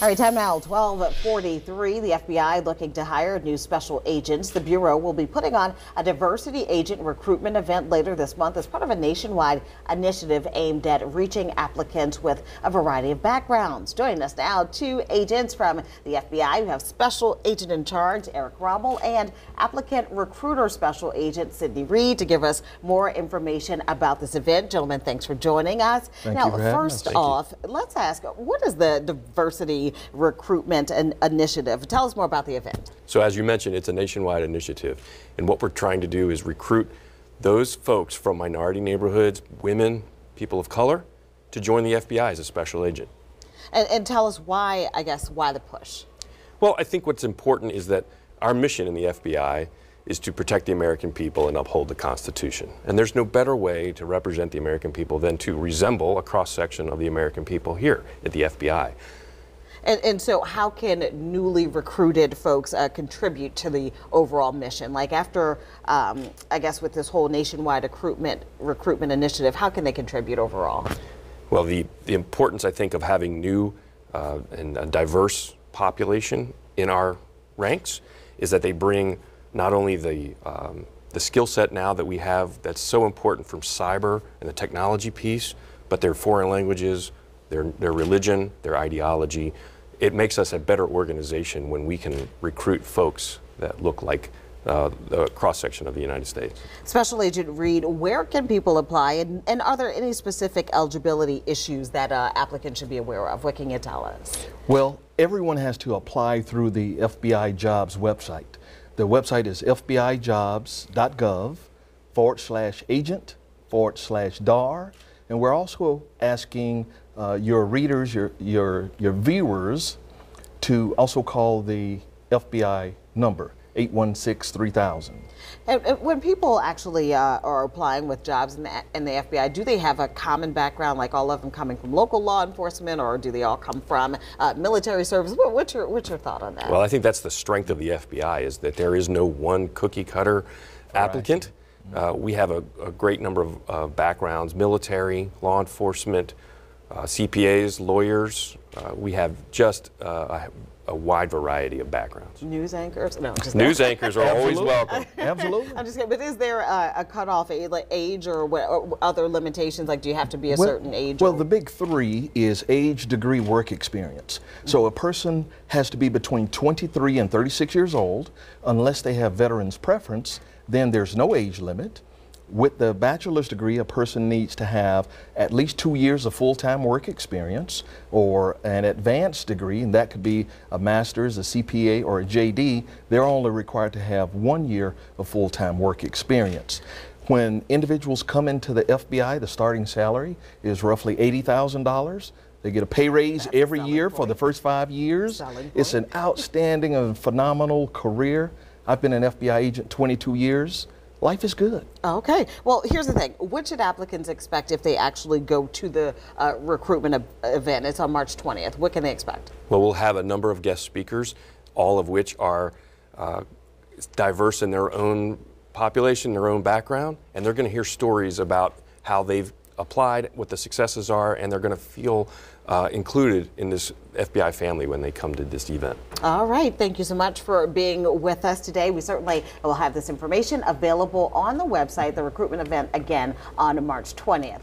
All right, time now, 12:43. The FBI looking to hire new special agents. The Bureau will be putting on a diversity agent recruitment event later this month as part of a nationwide initiative aimed at reaching applicants with a variety of backgrounds. Joining us now, two agents from the FBI. We have Special Agent in Charge Eric Rommel and Applicant Recruiter Special Agent Sydney Reed to give us more information about this event. Gentlemen, thanks for joining us. Thank you for having us. First off, let's ask, what is the diversity recruitment and initiative? Tell us more about the event. So as you mentioned, it's a nationwide initiative, and what we're trying to do is recruit those folks from minority neighborhoods, women, people of color, to join the FBI as a special agent. And tell us why, why the push? Well, I think what's important is that our mission in the FBI is to protect the American people and uphold the Constitution. And there's no better way to represent the American people than to resemble a cross-section of the American people here at the FBI. And so how can newly recruited folks contribute to the overall mission? Like after, with this whole nationwide recruitment initiative, how can they contribute overall? Well, the importance, I think, of having new and a diverse population in our ranks is that they bring not only the skill set now that we have that's so important from cyber and the technology piece, but their foreign languages, their religion, their ideology. It makes us a better organization when we can recruit folks that look like the cross-section of the United States. Special Agent Reed, where can people apply, and are there any specific eligibility issues that applicants should be aware of? What can you tell us? Well, everyone has to apply through the FBI Jobs website. The website is fbijobs.gov/agent/DAR, and we're also asking your readers, your viewers, to also call the FBI number, 816-3000. And when people actually are applying with jobs in the FBI, do they have a common background, like all of them coming from local law enforcement, or do they all come from military service? What's your thought on that? Well, I think that's the strength of the FBI, is that there is no one cookie cutter applicant. We have a great number of backgrounds: military, law enforcement, CPAs, lawyers. We have just a wide variety of backgrounds. News anchors? No, just news anchors are always welcome. Absolutely. I'm just kidding. But is there a cutoff age or other limitations? Like, do you have to be a certain age? Well, the big three is age, degree, work experience. So a person has to be between 23 and 36 years old. Unless they have veterans preference, then there's no age limit. With the bachelor's degree, a person needs to have at least 2 years of full-time work experience, or an advanced degree, and that could be a master's, a CPA, or a JD. They're only required to have 1 year of full-time work experience. When individuals come into the FBI, the starting salary is roughly $80,000. They get a pay raise every year for the first 5 years. It's an outstanding and phenomenal career. I've been an FBI agent 22 years. Life is good. Okay. Well, here's the thing. What should applicants expect if they actually go to the recruitment event? It's on March 20th. What can they expect? Well, we'll have a number of guest speakers, all of which are diverse in their own population, their own background, and they're going to hear stories about how they've applied, what the successes are, and they're going to feel included in this FBI family when they come to this event. All right. Thank you so much for being with us today. We certainly will have this information available on the website, the recruitment event, again on March 20th.